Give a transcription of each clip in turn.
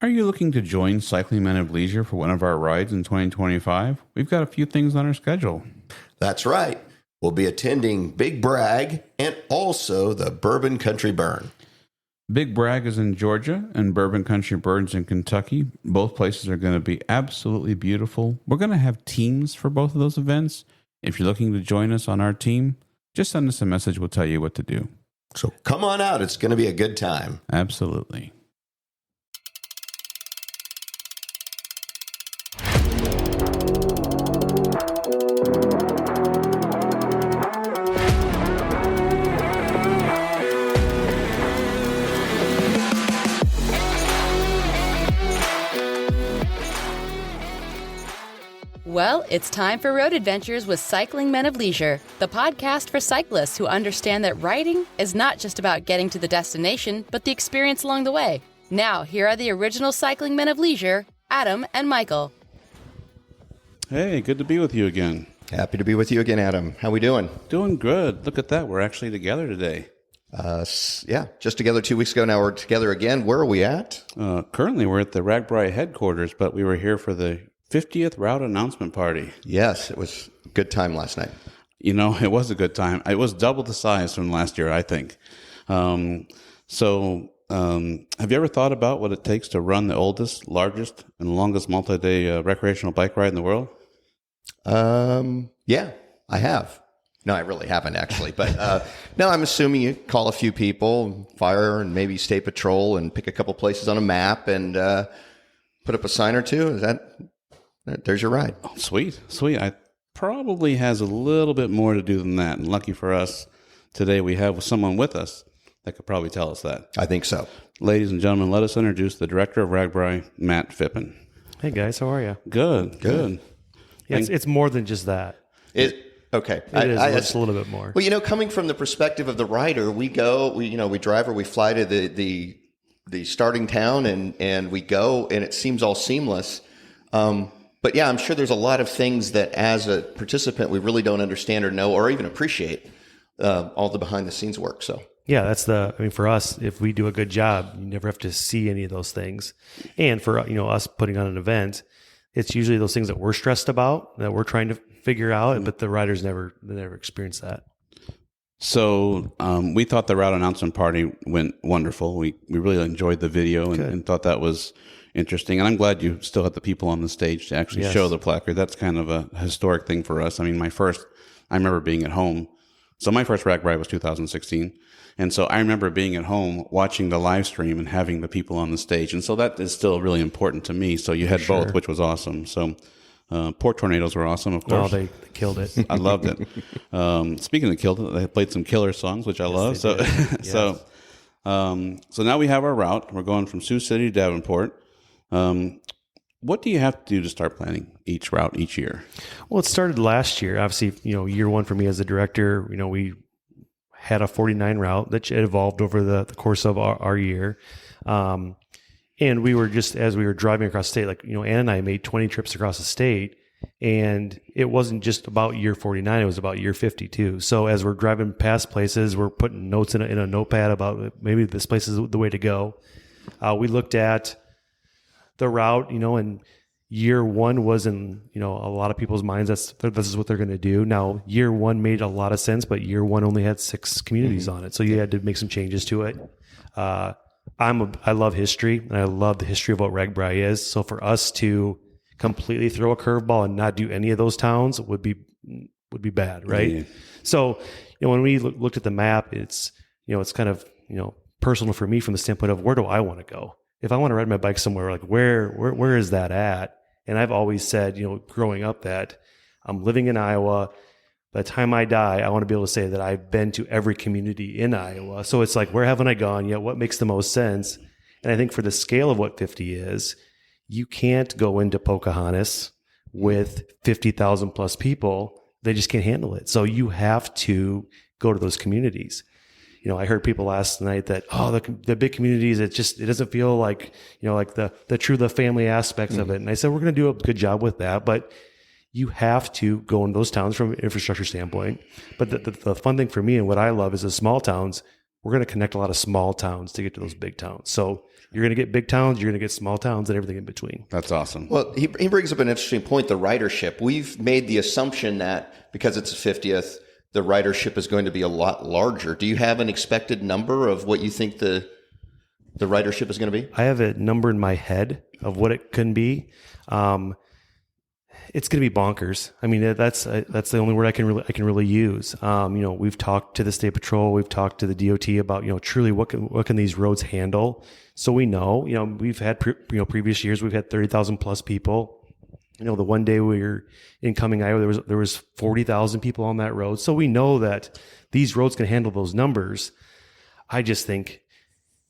Are you looking to join Cycling Men of Leisure for one of our rides in 2025? We've got a few things on our schedule. That's right. We'll be attending Big Bragg and also the Bourbon Country Burn. Big Bragg is in Georgia and Bourbon Country Burn's in Kentucky. Both places are going to be absolutely beautiful. We're going to have teams for both of those events. If you're looking to join us on our team, just send us a message. We'll tell you what to do. So come on out. It's going to be a good time. Absolutely. Well, it's time for Road Adventures with Cycling Men of Leisure, the podcast for cyclists who understand that riding is not just about getting to the destination, but the experience along the way. Now, here are the original Cycling Men of Leisure, Adam and Michael. Hey, good to be with you again. Happy to be with you again, Adam. How we doing? Doing good. Look at that. We're actually together today. Yeah, just together 2 weeks ago. Now we're together again. Where are we at? Currently, we're at the Ragbrai headquarters, but we were here for the 50th route announcement party. Yes, it was a good time last night. You know, it was a good time. It was double the size from last year, I think. Have you ever thought about what it takes to run the oldest, largest, and longest multi-day recreational bike ride in the world? Yeah, I have. No, I really haven't actually. But no, I'm assuming you call a few people, fire and maybe state patrol, and pick a couple places on a map and put up a sign or two. Is that... There's your ride. Oh, sweet. I probably has a little bit more to do than that. And lucky for us, today we have someone with us that could probably tell us that. I think so. Ladies and gentlemen, let us introduce the director of Ragbrai, Matt Phippen. Hey guys, how are you? Good. Yeah, it's more than just that. Okay. It's a little bit more. Well, coming from the perspective of the rider, we drive or we fly to the starting town and we go and it seems all seamless. But yeah, I'm sure there's a lot of things that as a participant, we really don't understand or know or even appreciate all the behind the scenes work. So yeah, for us, if we do a good job, you never have to see any of those things. And for, us putting on an event, it's usually those things that we're stressed about that we're trying to figure out, but the riders never experience that. So we thought the route announcement party went wonderful. We really enjoyed the video and thought that was interesting. And I'm glad you still had the people on the stage to actually show the placard. That's kind of a historic thing for us. I mean, I remember being at home. So my first Ragbrai was 2016. And so I remember being at home watching the live stream and having the people on the stage. And so that is still really important to me. So you had both, which was awesome. So Port Tornadoes were awesome, of course. Oh, they killed it. I loved it. Speaking of killed it, they played some killer songs, which I love. So, so now we have our route. We're going from Sioux City to Davenport. What do you have to do to start planning each route each year? Well, it started last year. Obviously, year one for me as a director, we had a 49 route that evolved over the course of our year. And we were just, as we were driving across the state, Ann and I made 20 trips across the state, and it wasn't just about year 49, it was about year 52. So as we're driving past places, we're putting notes in a notepad about maybe this place is the way to go. We looked at the route, and year one was in, a lot of people's minds, this is what they're going to do. Now, year one made a lot of sense, but year one only had 6 communities on it. So you had to make some changes to it. I love history, and I love the history of what Ragbrai is. So for us to completely throw a curveball and not do any of those towns would be bad, right? Yeah. So, when we looked at the map, it's kind of, personal for me from the standpoint of where do I want to go? If I want to ride my bike somewhere, where is that at? And I've always said, growing up, that I'm living in Iowa. By the time I die, I want to be able to say that I've been to every community in Iowa. So it's like, where haven't I gone yet? What makes the most sense? And I think for the scale of what 50 is, you can't go into Pocahontas with 50,000 plus people. They just can't handle it. So you have to go to those communities. I heard people last night that, the big communities, it doesn't feel like, like the family aspects of it. And I said, we're going to do a good job with that, but you have to go in those towns from an infrastructure standpoint. But the fun thing for me and what I love is the small towns, we're going to connect a lot of small towns to get to those big towns. So you're going to get big towns, you're going to get small towns, and everything in between. That's awesome. Well, he brings up an interesting point, the ridership. We've made the assumption that because it's the 50th, the ridership is going to be a lot larger. Do you have an expected number of what you think the ridership is going to be? I have a number in my head of what it can be. It's going to be bonkers. I mean, that's the only word I can really use. We've talked to the State Patrol, we've talked to the DOT about, truly what can these roads handle. So we know, we've had previous years we've had 30,000 plus people. The one day we were in Cumming, Iowa, there was 40,000 people on that road. So we know that these roads can handle those numbers. I just think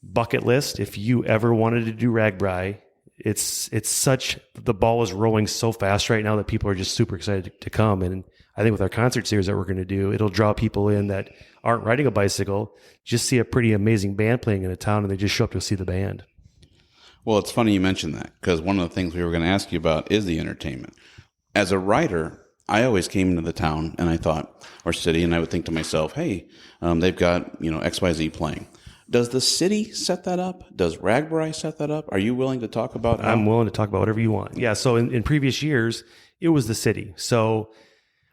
bucket list. If you ever wanted to do Ragbrai, it's such, the ball is rolling so fast right now that people are just super excited to come. And I think with our concert series that we're going to do, it'll draw people in that aren't riding a bicycle, just see a pretty amazing band playing in a town, and they just show up to see the band. Well, it's funny you mentioned that, because one of the things we were going to ask you about is the entertainment. As a rider, I always came into the town and I thought, or city, and I would think to myself, hey, they've got, XYZ playing. Does the city set that up? Does Ragbrai set that up? Are you willing to talk about how? I'm willing to talk about whatever you want. Yeah, so in previous years, it was the city. So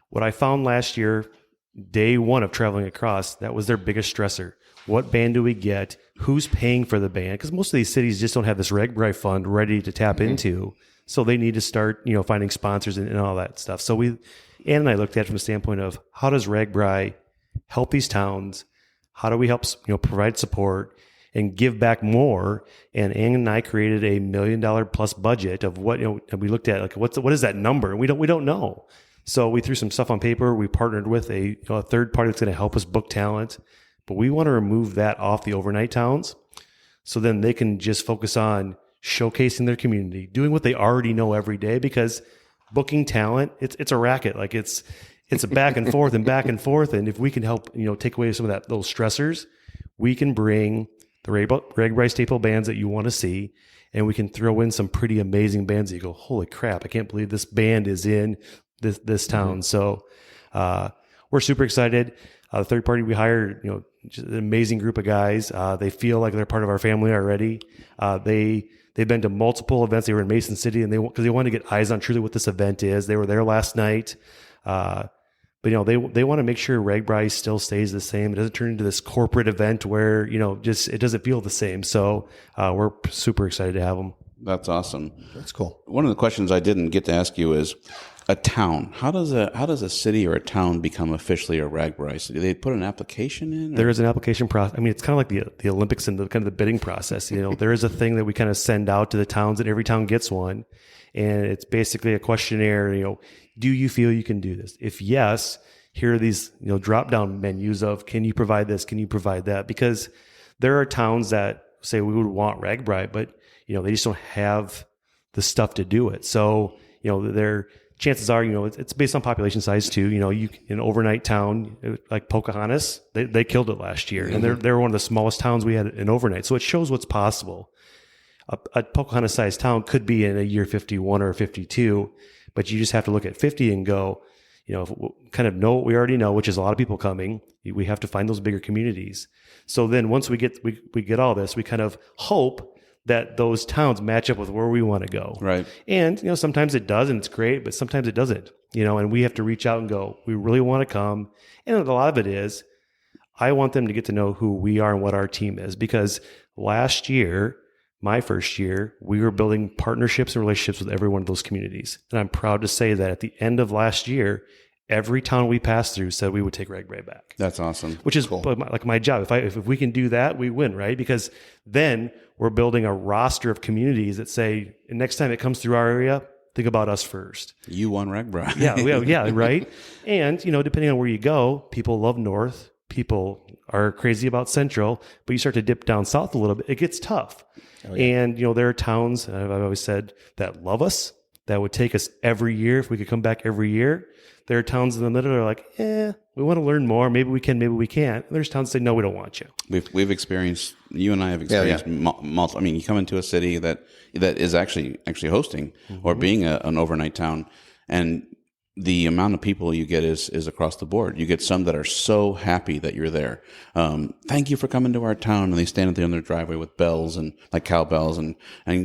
what I found last year, day one of traveling across, that was their biggest stressor. What band do we get? Who's paying for the band? Because most of these cities just don't have this Ragbrai fund ready to tap into. So they need to start, finding sponsors and all that stuff. So Ann and I looked at it from the standpoint of how does Ragbrai help these towns? How do we help, provide support and give back more? And Ann and I created a $1 million plus budget of what, and we looked at like, what is that number? And we don't know. So we threw some stuff on paper. We partnered with a third party that's going to help us book talent, but we want to remove that off the overnight towns. So then they can just focus on showcasing their community, doing what they already know every day, because booking talent, it's a racket. Like it's a back and forth and back and forth. And if we can help, take away some of those stressors, we can bring the Ragbrai staple bands that you want to see, and we can throw in some pretty amazing bands that you go, holy crap, I can't believe this band is in this town. Mm-hmm. So we're super excited. The third party we hired, just an amazing group of guys. They feel like they're part of our family already. They've been to multiple events. They were in Mason City, and because they wanted to get eyes on truly what this event is. They were there last night. But they want to make sure Ragbrai still stays the same. It doesn't turn into this corporate event where, just it doesn't feel the same. So we're super excited to have them. That's awesome. That's cool. One of the questions I didn't get to ask you is a town. How does a city or a town become officially a Ragbrai city? They put an application in? Or? There is an application process. I mean, it's kind of like the Olympics and the bidding process. There is a thing that we kind of send out to the towns, and every town gets one. And it's basically a questionnaire, do you feel you can do this? If yes, here are these, drop down menus of, can you provide this? Can you provide that? Because there are towns that say we would want Ragbrai, but, they just don't have the stuff to do it. So, their chances are, it's based on population size too. An overnight town like Pocahontas, they killed it last year. Mm-hmm. And they're one of the smallest towns we had in overnight. So it shows what's possible. A Pocahontas-sized town could be in a year 51 or 52, but you just have to look at 50 and go, kind of know what we already know, which is a lot of people coming. We have to find those bigger communities. So then once we get all this, we kind of hope that those towns match up with where we want to go. Right. And, sometimes it does and it's great, but sometimes it doesn't, and we have to reach out and go, we really want to come. And a lot of it is, I want them to get to know who we are and what our team is, because last year, my first year, we were building partnerships and relationships with every one of those communities. And I'm proud to say that at the end of last year, every town we passed through said we would take Ragbrai back. That's awesome. Which is cool. Like my job. If we can do that, we win, right? Because then we're building a roster of communities that say, next time it comes through our area, think about us first. You won Ragbrai. Yeah, right? And, depending on where you go, people love north. People are crazy about central, but you start to dip down south a little bit, it gets tough. Oh, yeah. And, there are towns, I've always said, that love us, that would take us every year if we could come back every year. There are towns in the middle that are like, we want to learn more. Maybe we can, maybe we can't. And there's towns that say, no, we don't want you. We've experienced, you and I have experienced multiple. I mean, you come into a city that is actually hosting, mm-hmm. or being an overnight town, and the amount of people you get is across the board. You get some that are so happy that you're there. Thank you for coming to our town. And they stand at the end of their driveway with bells and like cowbells and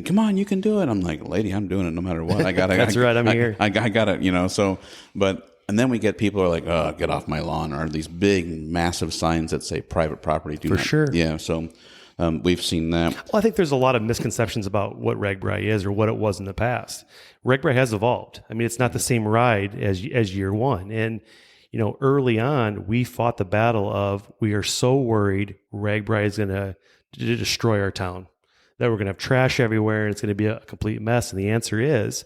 come on, you can do it. I'm like, lady, I'm doing it no matter what. I got it. That's right. I'm here. I got it, and then we get people who are like, oh, get off my lawn, or these big, massive signs that say private property. For sure. Yeah. So we've seen that. Well, I think there's a lot of misconceptions about what Ragbrai is or what it was in the past. Ragbrai has evolved. I mean, it's not the same ride as year one. And, early on, we fought the battle of, we are so worried Ragbrai is going to destroy our town, that we're going to have trash everywhere and it's going to be a complete mess. And the answer is,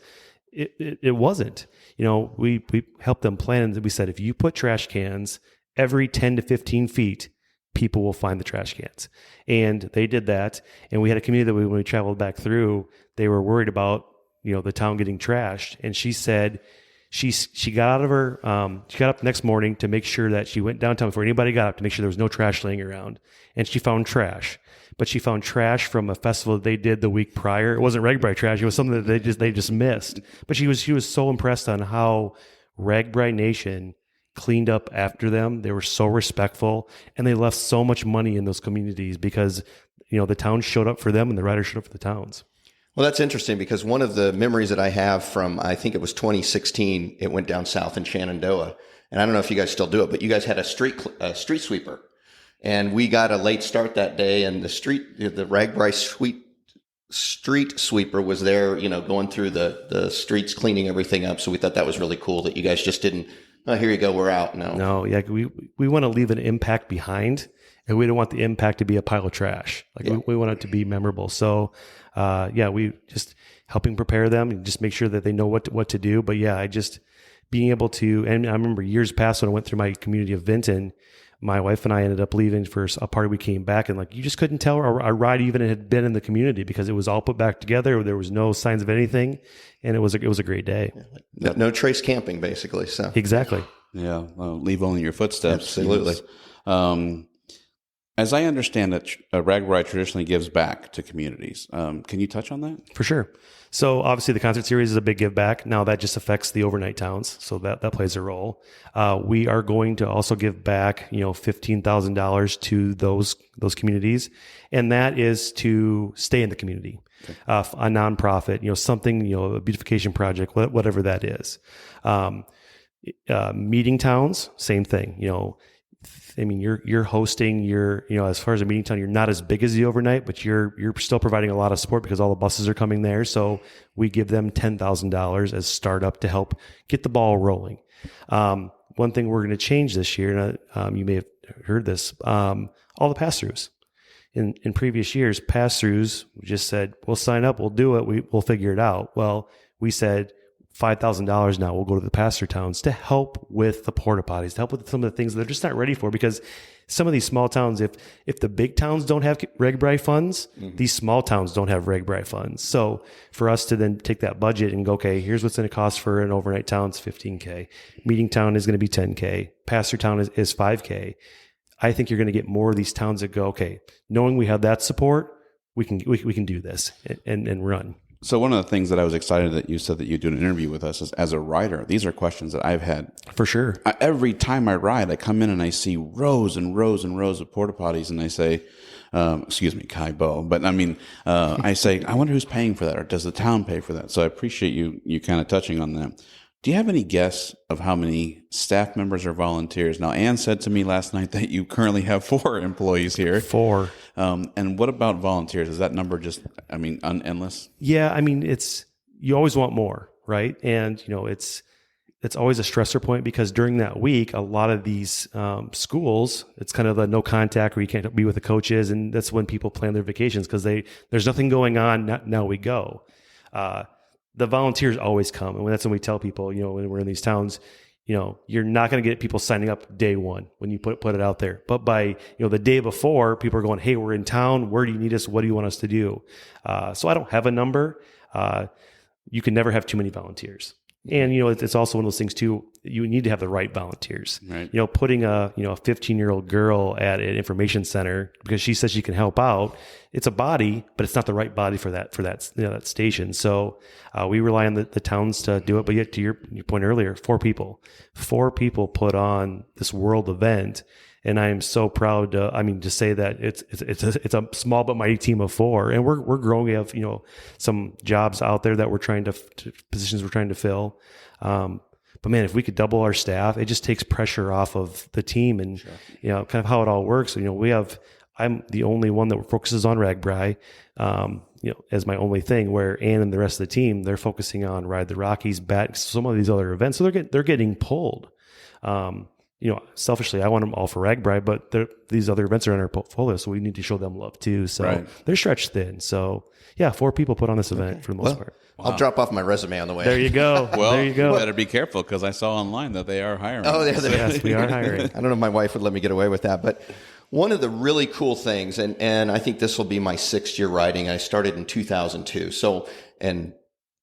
it wasn't. We helped them plan, and we said, if you put trash cans every 10 to 15 feet, people will find the trash cans. And they did that. And we had a community that when we traveled back through, they were worried about, the town getting trashed. And she said she got out of her, she got up the next morning to make sure that she went downtown before anybody got up to make sure there was no trash laying around. And she found trash. But she found trash from a festival that they did the week prior. It wasn't Ragbrai trash. It was something that they just missed. But she was so impressed on how Ragbrai Nation cleaned up after them. They were so respectful, and they left so much money in those communities because, the towns showed up for them and the riders showed up for the towns. Well, that's interesting because one of the memories that I have from, I think it was 2016, it went down south in Shenandoah. And I don't know if you guys still do it, but you guys had a street sweeper. And we got a late start that day, and the Ragbrai street sweeper was there, going through the streets, cleaning everything up. So we thought that was really cool that you guys just didn't, oh, here you go, we're out. No, yeah, we want to leave an impact behind, and we don't want the impact to be a pile of trash. We want it to be memorable. So, we just helping prepare them and just make sure that they know what to do. But yeah, being able to, and I remember years past when I went through my community of Vinton, my wife and I ended up leaving for a party. We came back and you just couldn't tell our ride even had been in the community because it was all put back together. There was no signs of anything, and it was a great day. No trace camping, basically. So exactly. Yeah, leave only your footsteps. Absolutely. As I understand it, Ragbrai traditionally gives back to communities. Can you touch on that? For sure. So obviously the concert series is a big give back. Now that just affects the overnight towns. So that plays a role. We are going to also give back, $15,000 to those communities. And that is to stay in the community, a nonprofit, something, a beautification project, whatever that is. Meeting towns, same thing, you're hosting as far as a meeting town, you're not as big as the overnight, but you're still providing a lot of support because all the buses are coming there. So we give them $10,000 as startup to help get the ball rolling. One thing we're going to change this year, and you may have heard this, all the pass-throughs. In previous years, pass-throughs, we just said, we'll sign up, we'll do it, we'll figure it out. Well, we said, $5,000 now will go to the pass-through towns to help with the porta potties, to help with some of the things that they're just not ready for, because some of these small towns, if the big towns don't have Ragbrai funds, these small towns don't have Ragbrai funds. So for us to then take that budget and go, okay, here's what's going to cost for an overnight town, it's $15K. Meeting town is going to be $10K. Pass-through town is $5K. I think you're going to get more of these towns that go, okay, knowing we have that support, we can do this and run. So one of the things that I was excited that you said that you do an interview with us is, as a rider, these are questions that I've had. For sure. Every time I ride, I come in and I see rows and rows and rows of porta potties, and I say, excuse me, Kai Bo, but I say, I wonder who's paying for that, or does the town pay for that? So I appreciate you kind of touching on that. Do you have any guess of how many staff members or volunteers? Now, Ann said to me last night that you currently have 4 employees here. 4. And what about volunteers? Is that number just, endless? Yeah, you always want more, right? And, it's always a stressor point because during that week, a lot of these schools, it's kind of a no contact where you can't be with the coaches. And that's when people plan their vacations because there's nothing going on. Now we go. The volunteers always come. And that's when we tell people, when we're in these towns, you're not going to get people signing up day one when you put it out there. But by, the day before, people are going, hey, we're in town. Where do you need us? What do you want us to do? So I don't have a number. You can never have too many volunteers. And, it's also one of those things too, you need to have the right volunteers. Right. Putting a 15-year-old girl at an information center because she says she can help out, it's a body, but it's not the right body for that that station. So we rely on the towns to do it. But yet, to your point earlier, 4 people put on this world event. And I am so proud to say that it's a small but mighty team of 4, and we're growing. We have some jobs out there that we're trying to positions we're trying to fill. But man, if we could double our staff, it just takes pressure off of the team, and kind of how it all works. I'm the only one that focuses on Ragbrai, as my only thing. Where Ann and the rest of the team, they're focusing on Ride the Rockies, some of these other events. So they're getting pulled. Selfishly, I want them all for Ragbrai, but these other events are in our portfolio, so we need to show them love too. So they're stretched thin. So 4 people put on this event for the most part. Wow. I'll drop off my resume on the way. There you go. Well, there you go. You better be careful because I saw online that they are hiring. Oh, yes, we are hiring. I don't know if my wife would let me get away with that, but one of the really cool things, and I think this will be my 6th year riding. I started in 2002. And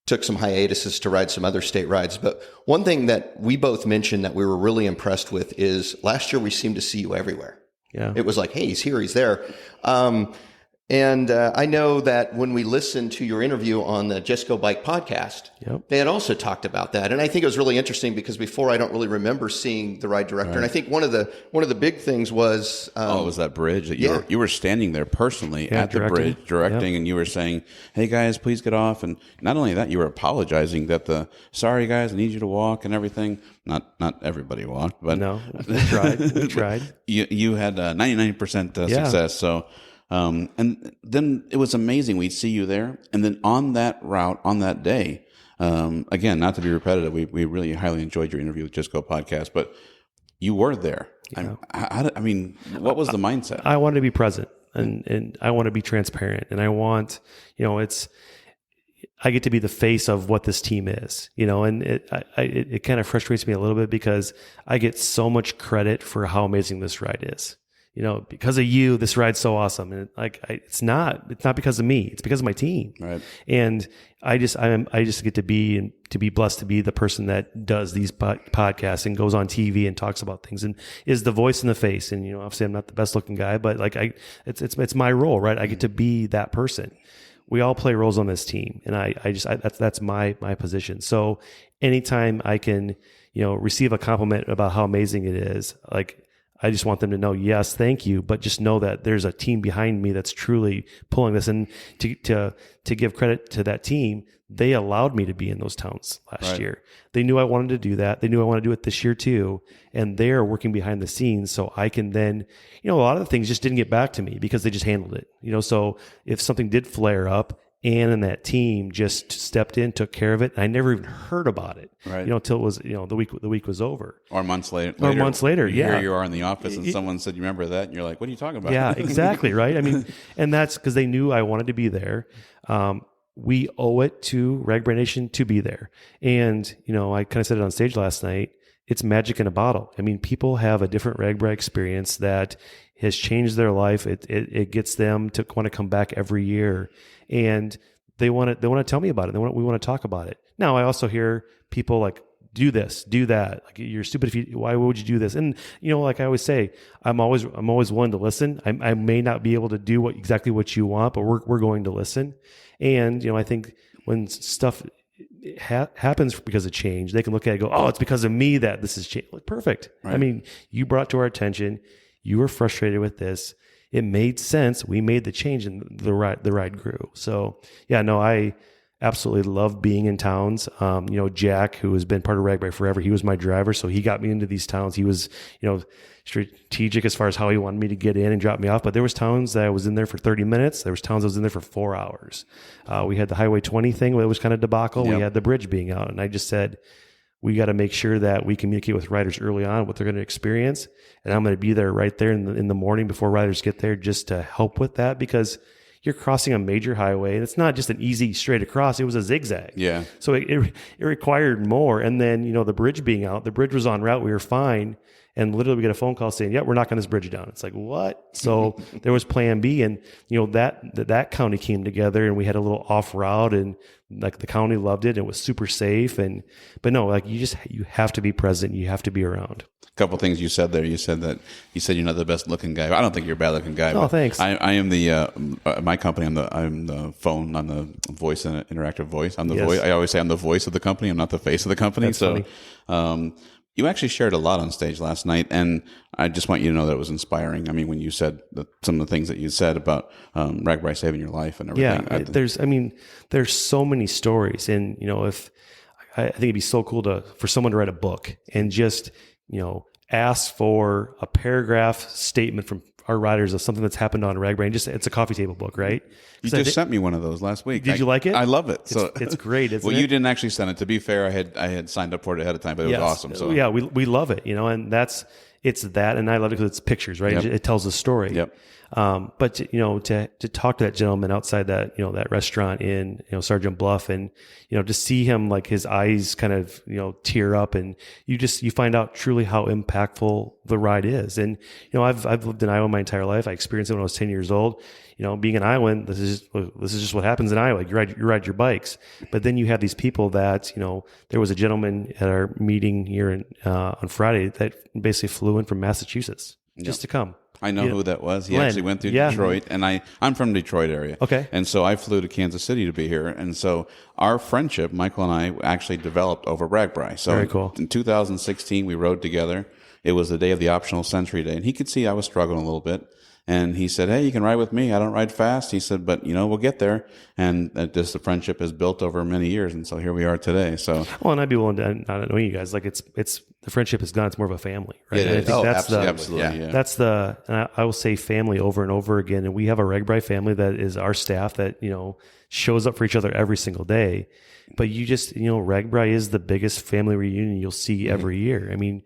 took some hiatuses to ride some other state rides. But one thing that we both mentioned that we were really impressed with is last year we seemed to see you everywhere. Yeah. It was like, hey, he's here, he's there. And I know that when we listened to your interview on the Just Go Bike podcast, they had also talked about that. And I think it was really interesting because before I don't really remember seeing the ride director. Right. And I think one of the big things was it was that bridge that you were standing there personally at the bridge directing, and you were saying, "Hey guys, please get off." And not only that, you were apologizing that sorry guys, I need you to walk and everything. Not everybody walked, but no, we tried. You had 99% success. So. And then it was amazing. We'd see you there. And then on that route, on that day, again, not to be repetitive, we really highly enjoyed your interview with Just Go Podcast, but you were there. Yeah. What was the mindset? I wanted to be present and I want to be transparent, and I want, I get to be the face of what this team is, and it kind of frustrates me a little bit because I get so much credit for how amazing this ride is. Because of you, this ride's so awesome. And it's not because of me. It's because of my team. Right. And I just get to be blessed to be the person that does these podcasts and goes on TV and talks about things and is the voice in the face. And, obviously I'm not the best looking guy, but it's my role, right? I get to be that person. We all play roles on this team. And that's my position. So anytime I can, receive a compliment about how amazing it is, I just want them to know, yes, thank you, but just know that there's a team behind me that's truly pulling this. And to give credit to that team, they allowed me to be in those towns last year. They knew I wanted to do that. They knew I want to do it this year too. And they're working behind the scenes so I can then, a lot of the things just didn't get back to me because they just handled it. So if something did flare up, Ann and that team just stepped in, took care of it. And I never even heard about it, until it was, the week was over. Or months later. Here you are in the office and someone said, you remember that? And you're like, what are you talking about? Yeah, exactly. Right. And that's because they knew I wanted to be there. We owe it to Ragbrai Nation to be there. And, I kind of said it on stage last night. It's magic in a bottle. People have a different Ragbrai experience that has changed their life. It gets them to want to come back every year, and they want to tell me about it. We want to talk about it. Now, I also hear people like, do this, do that. You're stupid why would you do this? And like I always say, I'm always willing to listen. I may not be able to do exactly what you want, but we're going to listen. And I think when stuff happens because of change, they can look at it and go, oh, it's because of me that this has changed. Perfect. Right. You brought it to our attention. You were frustrated with this. It made sense. We made the change and the ride grew. So I absolutely love being in towns. Jack, who has been part of Ragbrai forever, he was my driver. So he got me into these towns. He was, strategic as far as how he wanted me to get in and drop me off. But there was towns that I was in there for 30 minutes. There was towns I was in there for 4 hours. We had the Highway 20 thing where it was kind of debacle. Yep. We had the bridge being out. And I just said, we got to make sure that we communicate with riders early on what they're going to experience. And I'm going to be there right there in the morning before riders get there just to help with that, because you're crossing a major highway and it's not just an easy straight across. It was a zigzag. Yeah. So it required more. And then, the bridge being out, the bridge was en route. We were fine. And literally we get a phone call saying, yeah, we're knocking this bridge down. It's like, what? So there was plan B, and that county came together, and we had a little off route, and like the county loved it. It was super safe. But no, like you have to be present. You have to be around. A couple of things you said there. You said you're not the best looking guy. I don't think you're a bad looking guy. Oh, thanks. I am my company. I'm the phone. I'm the voice and interactive voice. I'm the voice. I always say I'm the voice of the company. I'm not the face of the company. That's funny. You actually shared a lot on stage last night, and I just want you to know that it was inspiring. I mean, when you said some of the things that you said about Ragbrai saving your life and everything. There's so many stories, and if I think it'd be so cool for someone to write a book and just ask for a paragraph statement from our riders of something that's happened on Ragbrai, and it's a coffee table book, right? You just sent me one of those last week. Did you like it? I love it. It's great. Isn't well, it? you didn't actually send it. To be fair, I had signed up for it ahead of time, but it was awesome. So yeah, we love it, and it's that, and I love it because it's pictures, right? Yep. It tells a story. Yep. But to talk to that gentleman outside that restaurant in Sergeant Bluff, and to see him, like, his eyes kind of tear up, and you find out truly how impactful the ride is. And I've lived in Iowa my entire life. I experienced it when I was 10 years old. Being an Iowan, this is just what happens in Iowa. You ride your bikes, but then you have these people that there was a gentleman at our meeting here on Friday that basically flew in from Massachusetts just to come. I know who that was. He Glenn. actually went through Detroit, and I'm from the Detroit area. Okay. And so I flew to Kansas City to be here. And so our friendship, Michael and I, actually developed over Ragbrai. So very cool. In 2016, we rode together. It was the day of the optional century day, and he could see I was struggling a little bit. And he said, hey, you can ride with me. I don't ride fast. He said, but, we'll get there. And the friendship is built over many years. And so here we are today. So, well, and I'd be willing to not know you guys. Like, it's the friendship is done. It's more of a family, right? Yeah, and I think that's absolutely. That's and I will say family over and over again. And we have a Ragbrai family that is our staff that, shows up for each other every single day. But Ragbrai is the biggest family reunion you'll see every year. I mean,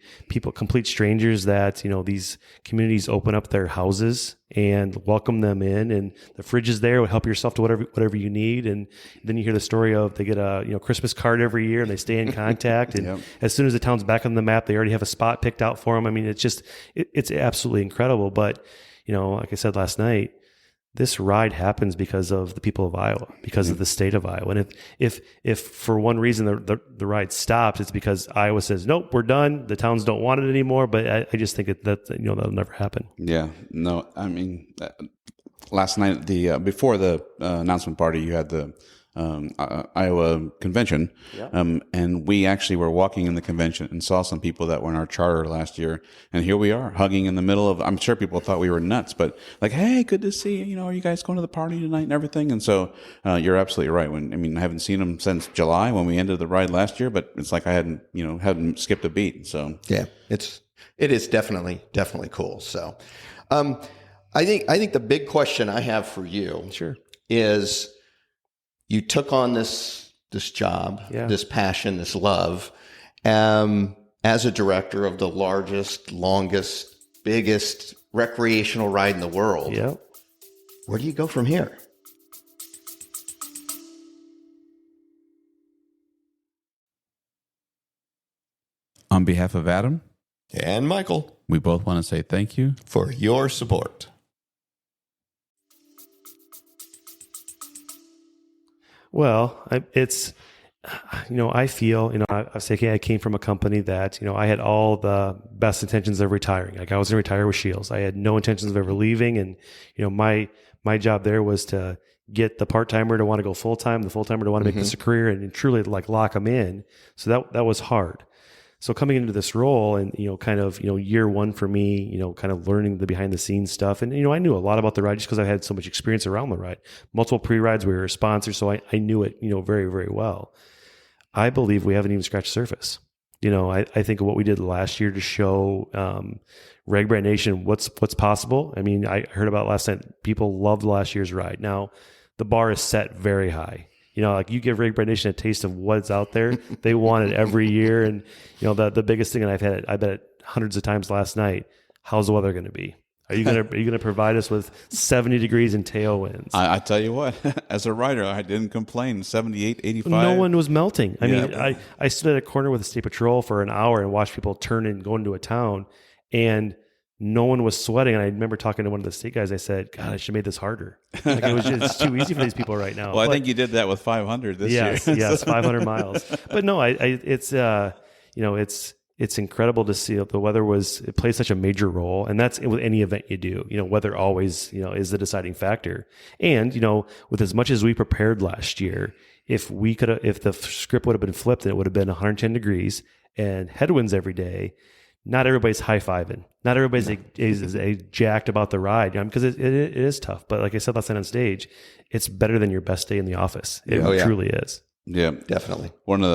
complete strangers that, these communities open up their houses and welcome them in, and the fridge is there. Help yourself to whatever you need. And then you hear the story of they get a Christmas card every year, and they stay in contact. And as soon as the town's back on the map, they already have a spot picked out for them. I mean, it's absolutely incredible. But, like I said last night, this ride happens because of the people of Iowa, because of the state of Iowa. And if for one reason the ride stops, it's because Iowa says, nope, we're done. The towns don't want it anymore. But I just think that'll never happen. Yeah, no, I mean, last night, before the announcement party, you had the Iowa convention. And we actually were walking in the convention and saw some people that were in our charter last year. And here we are hugging in the middle of, I'm sure people thought we were nuts, but like, hey, good to see you. Are you guys going to the party tonight and everything? And so you're absolutely right. I haven't seen them since July when we ended the ride last year, but it's like I hadn't skipped a beat. So yeah, it is definitely cool. So I think the big question I have for you is, you took on this job, this passion, this love, as a director of the largest, longest, biggest recreational ride in the world. Yep. Where do you go from here? On behalf of Adam and Michael, we both want to say thank you for your support. Well, I feel, I say, okay, I came from a company that, I had all the best intentions of retiring. Like, I was going to retire with Shields. I had no intentions of ever leaving. And, my job there was to get the part-timer to want to go full-time, the full-timer to want to make this a career, and truly like lock them in. So that was hard. So coming into this role and, year one for me, kind of learning the behind the scenes stuff. And, I knew a lot about the ride just because I had so much experience around the ride, multiple pre-rides. We were a sponsor. So I knew it, very, very well. I believe we haven't even scratched the surface. I think of what we did last year to show, Ragbrai Nation, what's possible. I mean, I heard about last night, people loved last year's ride. Now the bar is set very high. Like, you give Ragbrai Nation a taste of what's out there. They want it every year. And, the biggest thing, and I bet it hundreds of times last night, how's the weather going to be? Are you going to provide us with 70 degrees and tailwinds? I tell you what, as a rider, I didn't complain. 78, 85. No one was melting. I mean, I stood at a corner with the state patrol for an hour and watched people turn and go into a town. and no one was sweating. And I remember talking to one of the state guys. I said, God, I should have made this harder. Like it was just, it's too easy for these people right now. Well, I think you did that with 500 this year. Yes, 500 miles. But no, it's incredible to see. The weather it plays such a major role, and that's with any event you do. Weather always, is the deciding factor. And with as much as we prepared last year, if the script would have been flipped and it would have been 110 degrees and headwinds every day, not everybody's high-fiving. Not everybody's is jacked about the ride, because it is tough. But like I said last night on stage, it's better than your best day in the office. It truly is. Yeah, definitely. One of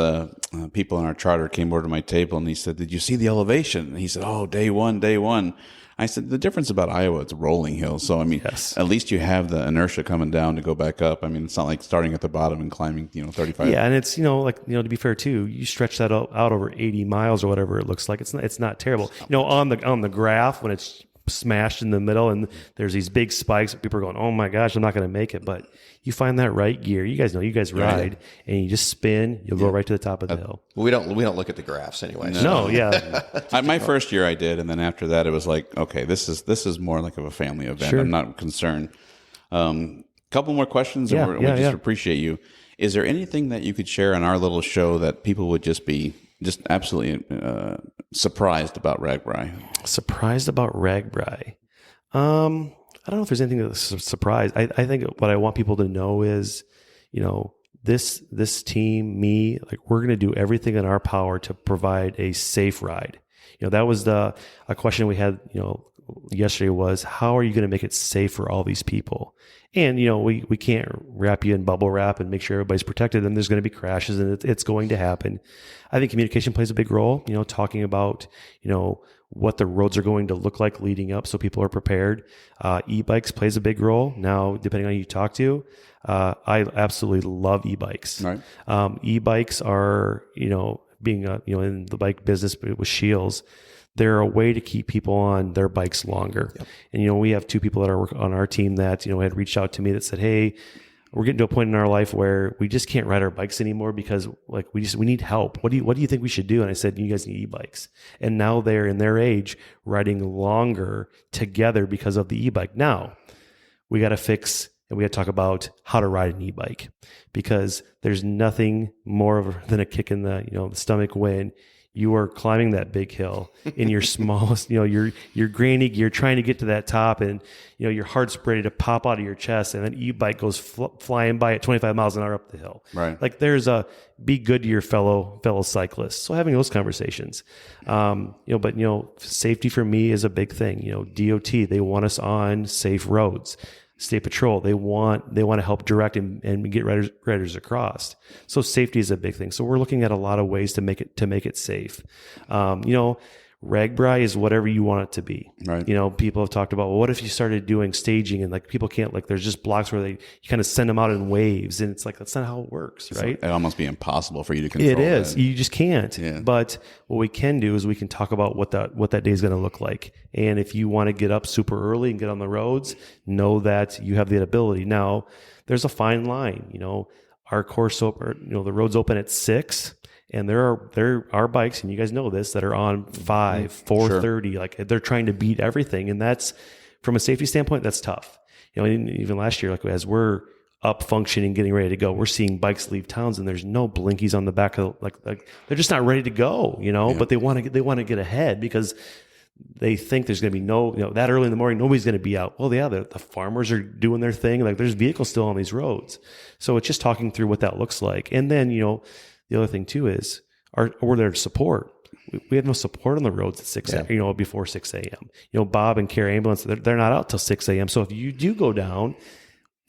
the people in our charter came over to my table and he said, "Did you see the elevation?" And he said, "Oh, day one." I said, "The difference about Iowa, it's a rolling hill. So, I mean, yes. At least you have the inertia coming down to go back up. I mean, it's not like starting at the bottom and climbing, 35. Yeah. And it's, to be fair too, you stretch that out over 80 miles or whatever it looks like. It's not terrible. On the graph, when it's smashed in the middle and there's these big spikes, people are going, oh my gosh, I'm not going to make it. But you find that right gear, you guys ride, and you just spin, you'll go right to the top of the hill. We don't look at the graphs anyway. No, yeah. My first year I did, and then after that it was like, okay, this is more like of a family event. Sure. I'm not concerned. Couple more questions, and we just appreciate you. Is there anything that you could share on our little show that people would just be absolutely surprised about Ragbrai? Surprised about Ragbrai? I don't know if there's anything that's a surprise. I think what I want people to know is, this team, me, like we're going to do everything in our power to provide a safe ride. That was a question we had, yesterday was, how are you going to make it safe for all these people? And, we can't wrap you in bubble wrap and make sure everybody's protected, and there's going to be crashes, and it's going to happen. I think communication plays a big role, talking about, what the roads are going to look like leading up so people are prepared. E-bikes plays a big role. Now, depending on who you talk to, I absolutely love e-bikes. Right. E-bikes are, being, in the bike business with Shields, they're a way to keep people on their bikes longer. Yep. And, we have two people that are on our team that, had reached out to me that said, hey, we're getting to a point in our life where we just can't ride our bikes anymore because like we need help. What do you think we should do? And I said, you guys need e-bikes. And now they're in their age riding longer together because of the e-bike. Now we got to fix and we got to talk about how to ride an e-bike, because there's nothing more than a kick in the stomach when you are climbing that big hill in your smallest, your granny gear, trying to get to that top, and your heart's ready to pop out of your chest, and an e-bike goes flying by at 25 miles an hour up the hill. Right. Like be good to your fellow cyclists. So having those conversations, but safety for me is a big thing. DOT, they want us on safe roads. State Patrol, they want to help direct and get riders across. So safety is a big thing. So we're looking at a lot of ways to make it safe. Ragbrai is whatever you want it to be. Right. People have talked about, well, what if you started doing staging and like people can't, like there's just blocks where you kind of send them out in waves, and it's like that's not how it works, right? It'd almost be impossible for you to control. It is. That. You just can't. Yeah. But what we can do is we can talk about what that day is going to look like. And if you want to get up super early and get on the roads, know that you have the ability. Now, there's a fine line. Our course the roads open at 6. And there are bikes, and you guys know this, that are on 5, 4:30. Sure. Like they're trying to beat everything, and that's from a safety standpoint, that's tough. Even last year, like as we're up functioning, getting ready to go, we're seeing bikes leave towns, and there's no blinkies on the back of like they're just not ready to go. Yeah. But they want to get ahead because they think there's going to be no, that early in the morning, nobody's going to be out. Well, yeah, the farmers are doing their thing. Like there's vehicles still on these roads, so it's just talking through what that looks like, and then the other thing too is we're there to support. We have no support on the roads at 6 a.m., before 6 a.m. Bob and Care Ambulance, they're not out till 6 a.m. So if you do go down,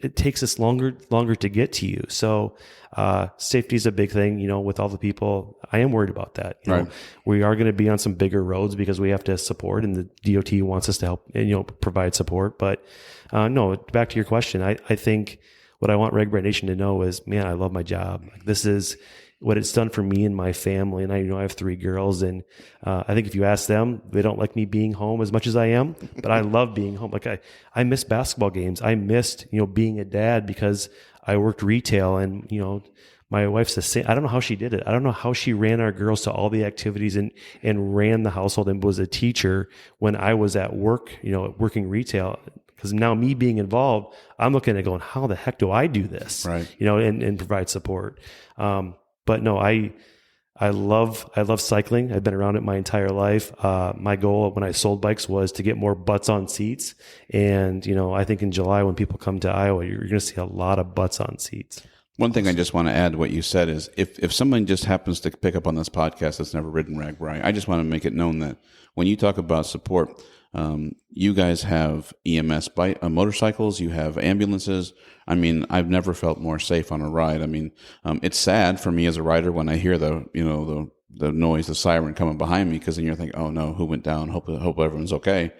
it takes us longer to get to you. So safety is a big thing, with all the people. I am worried about that. Right. We are going to be on some bigger roads because we have to support, and the DOT wants us to help and, provide support. But no, back to your question, I think what I want Ragbrai Nation to know is, man, I love my job. Like this is, what it's done for me and my family. And I have 3 girls, and I think if you ask them, they don't like me being home as much as I am, but I love being home. Like I miss basketball games. I missed, being a dad because I worked retail, and, my wife's the same. I don't know how she did it. I don't know how she ran our girls to all the activities and ran the household and was a teacher when I was at work, working retail. Because now me being involved, I'm looking at going, how the heck do I do this? Right. And provide support. But no, I love cycling. I've been around it my entire life. My goal when I sold bikes was to get more butts on seats. And, I think in July when people come to Iowa, you're going to see a lot of butts on seats. One thing I just want to add to what you said is if someone just happens to pick up on this podcast that's never ridden Ragbrai, I just want to make it known that when you talk about support, you guys have EMS motorcycles, you have ambulances. I mean, I've never felt more safe on a ride. I mean, it's sad for me as a rider when I hear the noise, the siren coming behind me, because then you're thinking, oh no, who went down? Hope everyone's okay.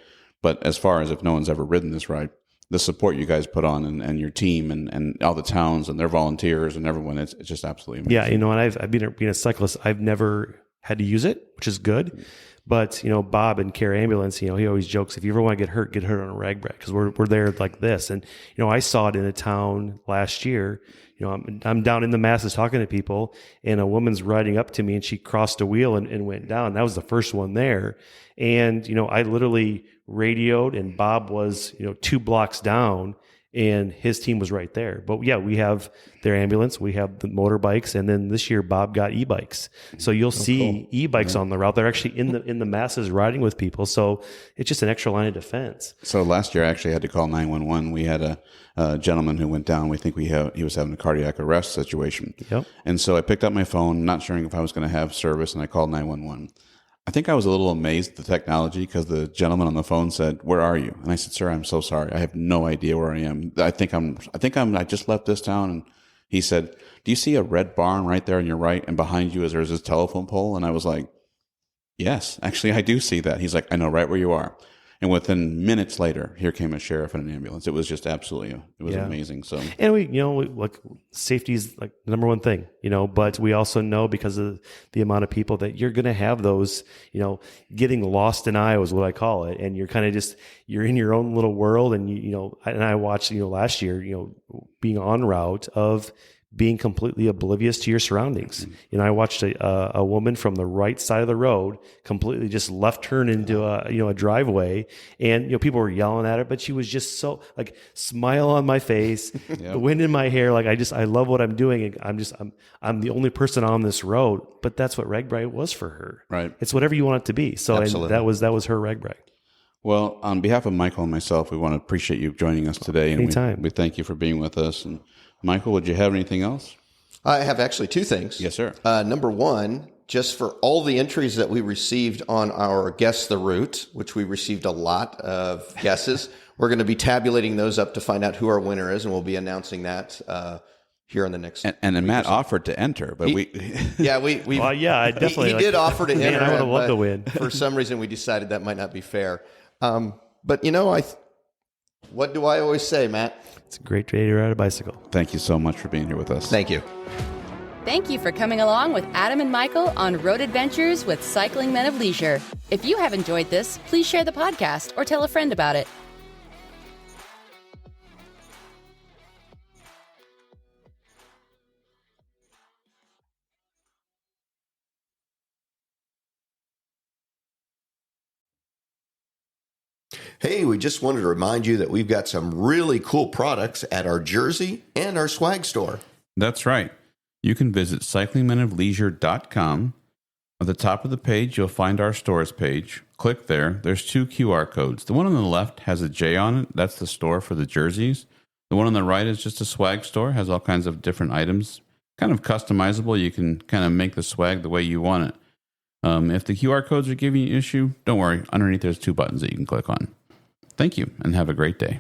But as far as if no one's ever ridden this ride, the support you guys put on and your team and all the towns and their volunteers and everyone, it's just absolutely amazing. Yeah, and I've been a cyclist. I've never had to use it, which is good. But, Bob in Care Ambulance, he always jokes, if you ever want to get hurt on a Ragbrai, because we're there like this. And, I saw it in a town last year. I'm down in the masses talking to people, and a woman's riding up to me, and she crossed a wheel and went down. That was the first one there. And, I literally radioed, and Bob was, 2 blocks down, and his team was right there. But yeah, we have their ambulance, we have the motorbikes, and then this year Bob got e-bikes. So you'll see e-bikes on the route. They're actually in the masses riding with people. So it's just an extra line of defense. So last year I actually had to call 911. We had a gentleman who went down. We think he was having a cardiac arrest situation. Yep. And so I picked up my phone, not sure if I was going to have service, and I called 911. I think I was a little amazed at the technology because the gentleman on the phone said, "Where are you?" And I said, "Sir, I'm so sorry. I have no idea where I am. I just left this town." And he said, "Do you see a red barn right there on your right? And behind you there's this telephone pole?" And I was like, "Yes, actually I do see that." He's like, "I know right where you are." And within minutes later, here came a sheriff and an ambulance. It was just absolutely, amazing. So, and we like safety is like the number one thing, but we also know because of the amount of people that you're going to have those, getting lost in Iowa is what I call it. And you're kind of you're in your own little world. And, and I watched, last year, being en route of being completely oblivious to your surroundings. I watched a woman from the right side of the road completely just left turn into a driveway, and people were yelling at her, but she was just so like smile on my face, the wind in my hair. Like I love what I'm doing. And I'm the only person on this road, but that's what Ragbrai was for her. Right. It's whatever you want it to be. So and that was her Ragbrai. Well, on behalf of Michael and myself, we want to appreciate you joining us today. And anytime. We thank you for being with us. And Michael, would you have anything else? I have actually 2 things. Yes, sir. Number one, just for all the entries that we received on our Guess the Route, which we received a lot of guesses, we're going to be tabulating those up to find out who our winner is, and we'll be announcing that here in the next. And Matt offered to enter, but I definitely. He did offer to enter. I would have loved to win. For some reason, we decided that might not be fair. But what do I always say, Matt? It's a great day to ride a bicycle. Thank you so much for being here with us. Thank you. Thank you for coming along with Adam and Michael on Road Adventures with Cycling Men of Leisure. If you have enjoyed this, please share the podcast or tell a friend about it. Hey, we just wanted to remind you that we've got some really cool products at our jersey and our swag store. That's right. You can visit cyclingmenofleisure.com. At the top of the page, you'll find our stores page. Click there. There's 2 QR codes. The one on the left has a J on it. That's the store for the jerseys. The one on the right is just a swag store. Has all kinds of different items. Kind of customizable. You can kind of make the swag the way you want it. If the QR codes are giving you an issue, don't worry. Underneath, there's 2 buttons that you can click on. Thank you, and have a great day.